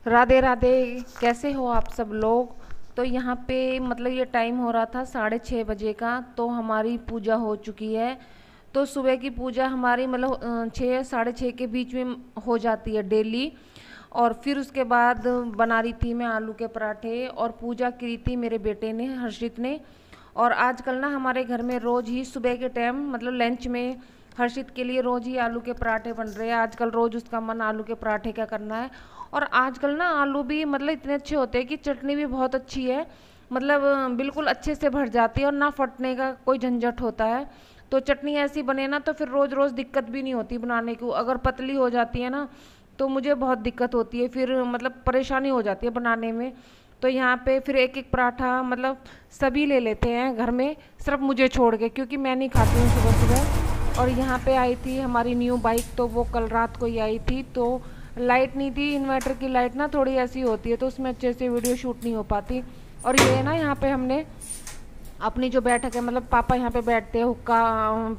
राधे राधे। कैसे हो आप सब लोग। तो यहाँ पे मतलब ये टाइम हो रहा था 6:30 बजे का, तो हमारी पूजा हो चुकी है। तो सुबह की पूजा हमारी मतलब 6 साढ़े 6 के बीच में हो जाती है डेली। और फिर उसके बाद बना रही थी मैं आलू के पराठे और पूजा की थी मेरे बेटे ने, हर्षित ने। और आजकल ना हमारे घर में रोज़ ही सुबह के टाइम मतलब लंच में हर्षित के लिए रोज़ ही आलू के पराठे बन रहे हैं। आजकल रोज़ उसका मन आलू के पराठे का करना है। और आजकल ना आलू भी मतलब इतने अच्छे होते हैं कि चटनी भी बहुत अच्छी है। मतलब बिल्कुल अच्छे से भर जाती है और ना फटने का कोई झंझट होता है। तो चटनी ऐसी बने ना तो फिर रोज़ रोज़ दिक्कत भी नहीं होती बनाने की। अगर पतली हो जाती है ना तो मुझे बहुत दिक्कत होती है, फिर मतलब परेशानी हो जाती है बनाने में। तो यहाँ पे फिर एक एक पराठा मतलब सभी ले लेते हैं घर में, सिर्फ मुझे छोड़ के, क्योंकि मैं नहीं खाती हूँ सुबह सुबह। और यहाँ पे आई थी हमारी न्यू बाइक, तो वो कल रात को ही आई थी। तो लाइट नहीं थी, इन्वर्टर की लाइट ना थोड़ी ऐसी होती है तो उसमें अच्छे से वीडियो शूट नहीं हो पाती। और ये ना यहाँ पे हमने अपनी जो बैठक है, मतलब पापा यहाँ पे बैठते हैं, हुक्का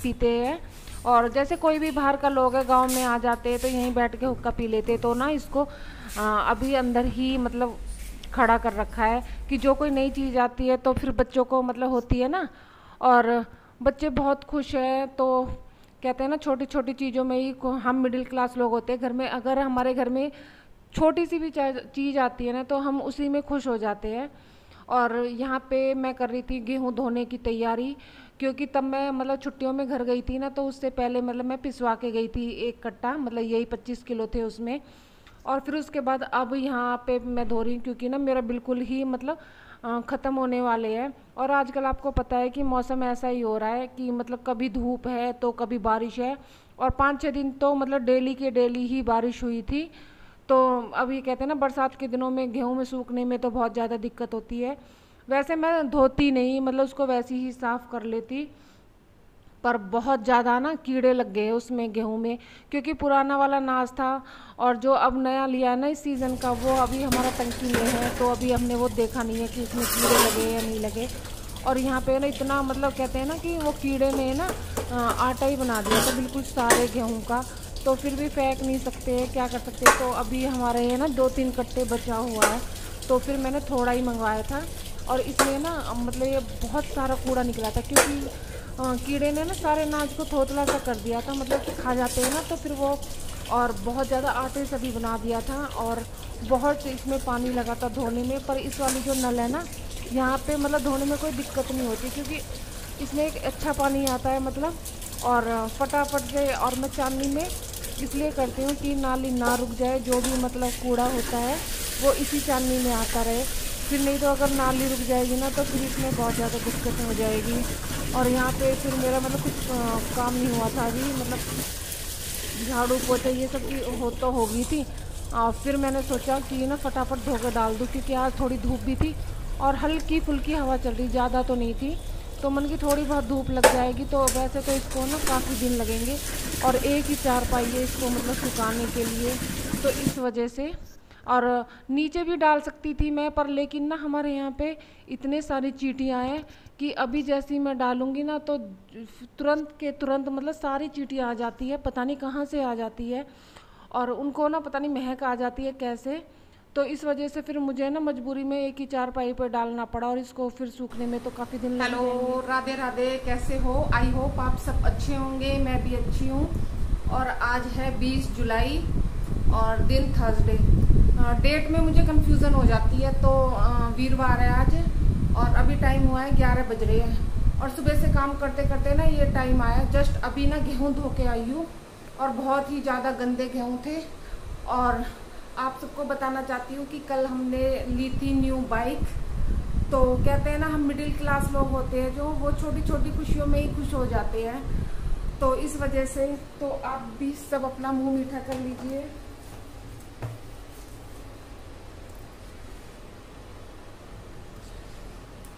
पीते हैं। और जैसे कोई भी बाहर का लोग है गांव में आ जाते हैं तो यहीं बैठ के हुक्का पी लेते हैं। तो ना इसको अभी अंदर ही मतलब खड़ा कर रखा है कि जो कोई नई चीज़ आती है तो फिर बच्चों को मतलब होती है ना। और बच्चे बहुत खुश हैं। तो कहते हैं ना छोटी छोटी चीज़ों में ही हम मिडिल क्लास लोग होते हैं घर में, अगर हमारे घर में छोटी सी भी चीज़ आती है ना तो हम उसी में खुश हो जाते हैं। और यहाँ पे मैं कर रही थी गेहूँ धोने की तैयारी, क्योंकि तब मैं मतलब छुट्टियों में घर गई थी ना, तो उससे पहले मतलब मैं पिसवा के गई थी 1 कट्टा, मतलब यही 25 किलो थे उसमें। और फिर उसके बाद अब यहाँ पे मैं धो रही हूँ, क्योंकि ना मेरा बिल्कुल ही मतलब ख़त्म होने वाले हैं। और आजकल आपको पता है कि मौसम ऐसा ही हो रहा है कि मतलब कभी धूप है तो कभी बारिश है। और 5-6 दिन तो मतलब डेली के डेली ही बारिश हुई थी। तो अब ये कहते हैं ना बरसात के दिनों में गेहूं में सूखने में तो बहुत ज़्यादा दिक्कत होती है। वैसे मैं धोती नहीं, मतलब उसको वैसे ही साफ़ कर लेती। पर बहुत ज़्यादा ना कीड़े लग गए उसमें गेहूं में, क्योंकि पुराना वाला अनाज था। और जो अब नया लिया है ना इस सीज़न का, वो अभी हमारा टंकी में है, तो अभी हमने वो देखा नहीं है कि उसमें कीड़े लगे या नहीं लगे। और यहाँ पे ना इतना मतलब कहते हैं ना कि वो कीड़े ने ना आटा ही बना दिया था बिल्कुल सारे गेहूं का। तो फिर भी फेंक नहीं सकते, क्या कर सकते। तो अभी हमारे ये ना 2-3 कट्टे बचा हुआ है, तो फिर मैंने थोड़ा ही मंगवाया था। और इसमें ना मतलब ये बहुत सारा कूड़ा निकला था, क्योंकि कीड़े ने ना सारे अनाज को थोथला सा कर दिया था, मतलब कि खा जाते हैं ना तो फिर वो। और बहुत ज़्यादा आटे से भी बना दिया था, और बहुत इसमें पानी लगा था धोने में। पर इस वाली जो नल है ना, यहाँ पे मतलब धोने में कोई दिक्कत नहीं होती, क्योंकि इसमें एक अच्छा पानी आता है मतलब। और फटाफट से, और मैं चांदनी में इसलिए करती हूँ कि नाली ना रुक जाए, जो भी मतलब कूड़ा होता है वो इसी चांदनी में आता रहे। फिर नहीं तो अगर नाली रुक जाएगी ना तो फिर इसमें बहुत ज़्यादा दिक्कत हो जाएगी। और यहाँ पे फिर मेरा मतलब कुछ काम नहीं हुआ था अभी, मतलब झाड़ू पोछा ये सब की हो तो हो गई थी। फिर मैंने सोचा कि ना फटाफट धो के डाल दूँ, क्योंकि आज थोड़ी धूप भी थी और हल्की फुल्की हवा चल रही, ज़्यादा तो नहीं थी। तो मन की थोड़ी बहुत धूप लग जाएगी। तो वैसे तो इसको ना काफ़ी दिन लगेंगे, और एक ही चारपाई है इसको मतलब सुखाने के लिए, तो इस वजह से। और नीचे भी डाल सकती थी मैं, पर लेकिन ना हमारे यहाँ पे इतने सारी चींटियाँ हैं कि अभी जैसी मैं डालूँगी ना तो तुरंत के तुरंत मतलब सारी चींटियाँ आ जाती है, पता नहीं कहाँ से आ जाती है। और उनको ना पता नहीं महक आ जाती है कैसे। तो इस वजह से फिर मुझे ना मजबूरी में एक ही चारपाई पर डालना पड़ा, और इसको फिर सूखने में तो काफ़ी दिन लग जाएंगे। हेलो, राधे राधे। कैसे हो? आई होप आप सब अच्छे होंगे, मैं भी अच्छी हूँ। और आज है 20 जुलाई और दिन थर्सडे। डेट में मुझे कंफ्यूजन हो जाती है, तो वीरवार है आज, और अभी टाइम हुआ है 11 बज रहे हैं। और सुबह से काम करते करते ना ये टाइम आया, जस्ट अभी ना गेहूँ धो के आई हूँ, और बहुत ही ज़्यादा गंदे गेहूँ थे। और आप सबको बताना चाहती हूँ कि कल हमने ली थी न्यू बाइक। तो कहते हैं ना हम मिडिल क्लास लोग होते हैं जो, वो छोटी छोटी खुशियों में ही खुश हो जाते हैं। तो इस वजह से तो आप भी सब अपना मुंह मीठा कर लीजिए।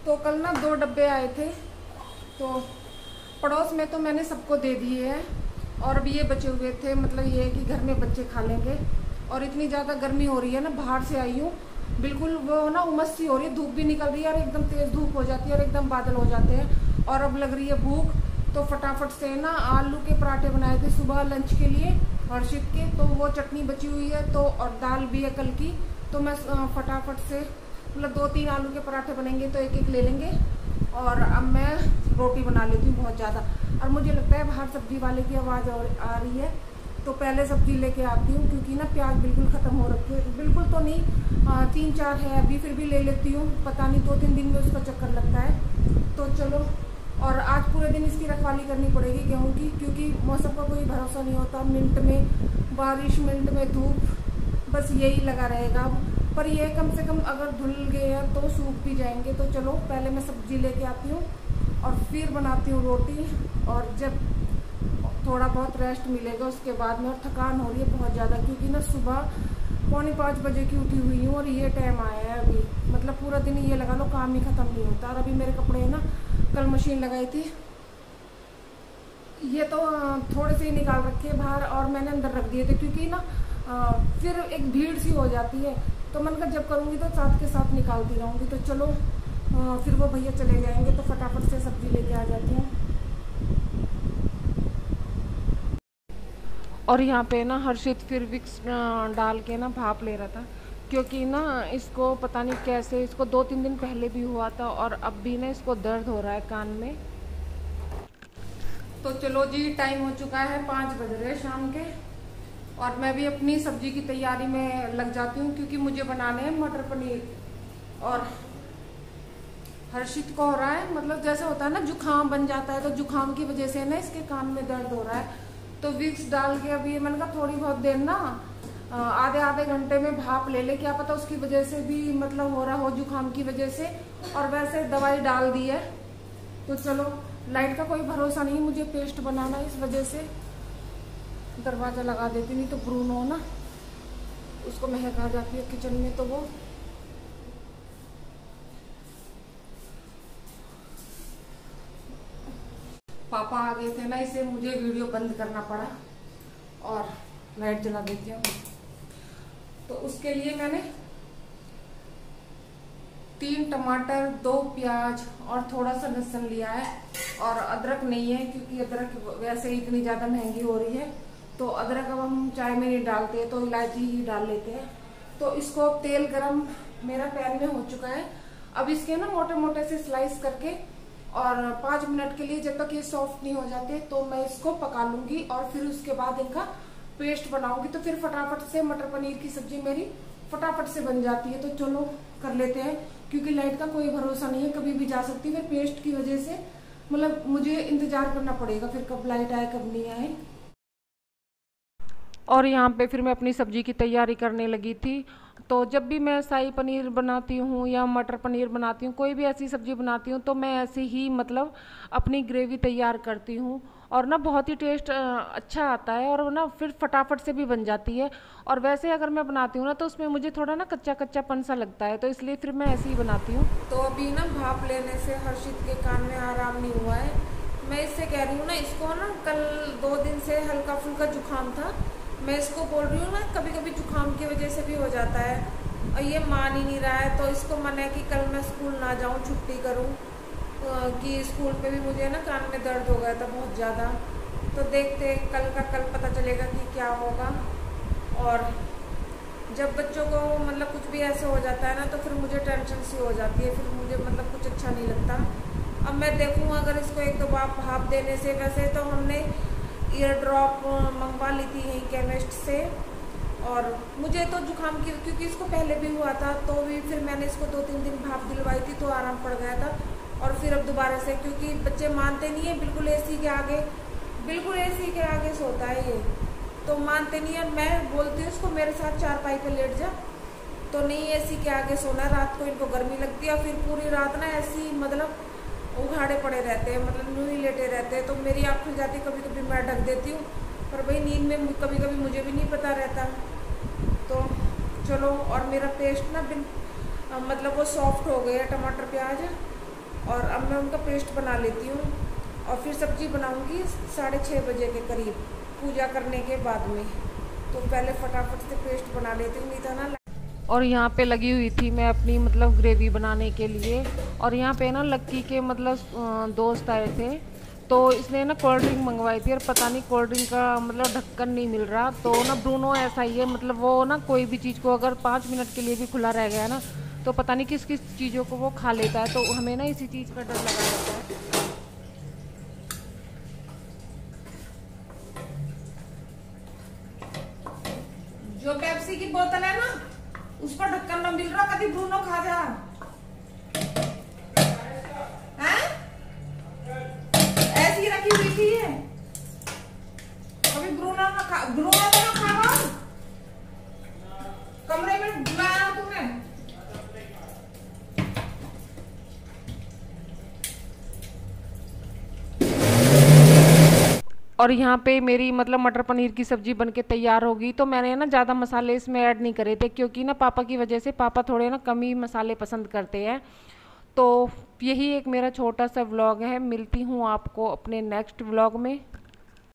तो कल ना 2 डब्बे आए थे, तो पड़ोस में तो मैंने सबको दे दिए हैं, और अभी ये बचे हुए थे, मतलब ये है कि घर में बच्चे खा लेंगे। और इतनी ज़्यादा गर्मी हो रही है ना, बाहर से आई हूँ, बिल्कुल वो ना उमस सी हो रही है, धूप भी निकल रही है और एकदम तेज़ धूप हो जाती है और एकदम बादल हो जाते हैं। और अब लग रही है भूख, तो फटाफट से ना आलू के पराठे बनाए थे सुबह लंच के लिए हर्षित के, तो वो चटनी बची हुई है, तो और दाल भी है कल की, तो मैं फटाफट से मतलब 2-3 आलू के पराठे बनेंगे तो एक एक ले लेंगे। और अब मैं रोटी बना लेती हूँ बहुत ज़्यादा। और मुझे लगता है बाहर सब्जी वाले की आवाज़ आ रही है, तो पहले सब्जी लेके आती हूँ, क्योंकि ना प्याज बिल्कुल ख़त्म हो रखे हैं। बिल्कुल तो नहीं, 3-4 है अभी, फिर भी ले लेती हूँ। पता नहीं 2-3 दिन में उसका चक्कर लगता है। तो चलो, और आज पूरे दिन इसकी रखवाली करनी पड़ेगी गेहूँ की, क्योंकि मौसम का कोई भरोसा नहीं होता। मिनट में बारिश, मिनट में धूप, बस यही लगा रहेगा। पर ये कम से कम अगर धुल गए हैं तो सूख भी जाएंगे। तो चलो पहले मैं सब्जी लेके आती हूँ और फिर बनाती हूँ रोटी। और जब थोड़ा बहुत रेस्ट मिलेगा उसके बाद में। और थकान हो रही है बहुत ज़्यादा, क्योंकि ना सुबह 4:45 बजे की उठी हुई हूँ और ये टाइम आया है अभी। मतलब पूरा दिन ये लगा लो काम ही ख़त्म नहीं होता। और अभी मेरे कपड़े ना कल मशीन लगाई थी, ये तो थोड़े से ही निकाल रखे हैं बाहर और मैंने अंदर रख दिए थे, क्योंकि ना फिर एक भीड़ सी हो जाती है। तो मन का जब करूँगी तो साथ के साथ निकालती रहूँगी। तो चलो फिर वो भैया चले जाएंगे तो फटाफट से सब्जी लेके आ जाती हूँ। और यहाँ पे ना हर्षित फिर विक्स डाल के ना भाप ले रहा था, क्योंकि ना इसको पता नहीं कैसे, इसको 2-3 दिन पहले भी हुआ था और अब भी ना इसको दर्द हो रहा है कान में। तो चलो जी, टाइम हो चुका है 5 बज रहे शाम के, और मैं भी अपनी सब्जी की तैयारी में लग जाती हूँ, क्योंकि मुझे बनाने हैं मटर पनीर। और हर्षित को हो रहा है, मतलब जैसे होता है ना जुकाम बन जाता है, तो जुकाम की वजह से ना इसके कान में दर्द हो रहा है। तो विक्स डाल के अभी मैंने कहा थोड़ी बहुत देर ना आधे घंटे में भाप ले ले, क्या पता उसकी वजह से भी मतलब हो रहा हो जुकाम की वजह से। और वैसे दवाई डाल दी है। तो चलो, लाइट का कोई भरोसा नहीं, मुझे पेस्ट बनाना है, इस वजह से दरवाजा लगा देती, नहीं तो ब्रूनो ना उसको महक आ जाती है किचन में। तो वो पापा आ गए थे ना, इसे मुझे वीडियो बंद करना पड़ा और लाइट जला देती हूँ। तो उसके लिए मैंने 3 टमाटर, 2 प्याज और थोड़ा सा लहसुन लिया है। और अदरक नहीं है, क्योंकि अदरक वैसे ही इतनी ज्यादा महंगी हो रही है। तो अदरक अब हम चाय में नहीं डालते, तो इलायची ही डाल लेते हैं। तो इसको तेल गरम मेरा पैन में हो चुका है। अब इसके ना मोटे मोटे से स्लाइस करके और 5 मिनट के लिए, जब तक ये सॉफ्ट नहीं हो जाते, तो मैं इसको पका लूंगी और फिर उसके बाद इनका पेस्ट बनाऊंगी। तो फिर फटाफट से मटर पनीर की सब्जी मेरी फटाफट से बन जाती है। तो चलो कर लेते हैं, क्योंकि लाइट का कोई भरोसा नहीं है, कभी भी जा सकती है। फिर पेस्ट की वजह से मतलब मुझे इंतजार करना पड़ेगा फिर कब लाइट आए कब नहीं आए। और यहाँ पे फिर मैं अपनी सब्जी की तैयारी करने लगी थी। तो जब भी मैं शाही पनीर बनाती हूँ या मटर पनीर बनाती हूँ, कोई भी ऐसी सब्जी बनाती हूँ, तो मैं ऐसे ही मतलब अपनी ग्रेवी तैयार करती हूँ। और ना बहुत ही टेस्ट अच्छा आता है, और ना फिर फटाफट से भी बन जाती है। और वैसे अगर मैं बनाती हूँ ना, तो उसमें मुझे थोड़ा ना कच्चा कच्चापन सा लगता है, तो इसलिए फिर मैं ऐसे ही बनाती हूँ। तो अभी ना भाप लेने से हर्षित के कान में आराम नहीं हुआ है। मैं इससे कह रही हूँ ना, इसको ना कल 2 दिन से हल्का फुल्का जुकाम था। मैं इसको बोल रही हूँ ना, कभी कभी जुकाम की वजह से भी हो जाता है, और ये मान ही नहीं रहा है। तो इसको मन है कि कल मैं स्कूल ना जाऊँ, छुट्टी करूँ, कि स्कूल पे भी मुझे ना कान में दर्द हो गया था बहुत ज़्यादा। तो देखते कल का कल पता चलेगा कि क्या होगा। और जब बच्चों को मतलब कुछ भी ऐसे हो जाता है ना, तो फिर मुझे टेंशन सी हो जाती है, फिर मुझे मतलब कुछ अच्छा नहीं लगता। अब मैं देखूँ अगर इसको 1-2 बार भाप देने से, वैसे तो हमने ईयर ड्रॉप मंगवा ली थी यहीं केमिस्ट से। और मुझे तो जुकाम की, क्योंकि इसको पहले भी हुआ था, तो भी फिर मैंने इसको 2-3 दिन भाप दिलवाई थी, तो आराम पड़ गया था। और फिर अब दोबारा से, क्योंकि बच्चे मानते नहीं है, बिल्कुल एसी के आगे, बिल्कुल एसी के आगे सोता है ये, तो मानते नहीं है। मैं बोलती हूँ उसको मेरे साथ चारपाई पे लेट जा, तो नहीं, एसी के आगे सोना। रात को इनको गर्मी लगती है, और फिर पूरी रात ना ऐसी मतलब उघाड़े पड़े रहते हैं, मतलब यूं ही लेटे रहते हैं। तो मेरी आँख खुल जाती है, कभी कभी मैं ढक देती हूँ, पर भाई नींद में कभी कभी मुझे भी नहीं पता रहता। तो चलो, और मेरा पेस्ट ना मतलब वो सॉफ्ट हो गया टमाटर प्याज, और अब मैं उनका पेस्ट बना लेती हूँ। और फिर सब्जी बनाऊँगी 6:30 बजे के करीब, पूजा करने के बाद में। तो पहले फटाफट से पेस्ट बना लेती हूँ, नहीं था ना। और यहाँ पे लगी हुई थी मैं अपनी मतलब ग्रेवी बनाने के लिए। और यहाँ पे ना लक्की के मतलब दोस्त आए थे, तो इसने ना कोल्ड ड्रिंक मंगवाई थी और पता नहीं कोल्ड ड्रिंक का मतलब ढक्कन नहीं मिल रहा। तो ना ब्रूनो ऐसा ही है, मतलब वो ना कोई भी चीज़ को अगर 5 मिनट के लिए भी खुला रह गया ना तो पता नहीं किस किस चीज़ों को वो खा लेता है। तो हमें ना इसी चीज़ का डर लगा रहता है। जो पेप्सी की बोतल है ना उसका ढक्कन ना मिल रहा, कभी ब्रूनो खा जा हैं? ऐसी रखी हुई थी ये, कभी ब्रूनो तो ना खावा। कमरे में बुलाया तूने? और यहाँ पे मेरी मतलब मटर पनीर की सब्जी बनके तैयार होगी। तो मैंने ना ज़्यादा मसाले इसमें ऐड नहीं करे थे, क्योंकि ना पापा की वजह से, पापा थोड़े ना कम ही मसाले पसंद करते हैं। तो यही एक मेरा छोटा सा व्लॉग है, मिलती हूँ आपको अपने नेक्स्ट व्लॉग में।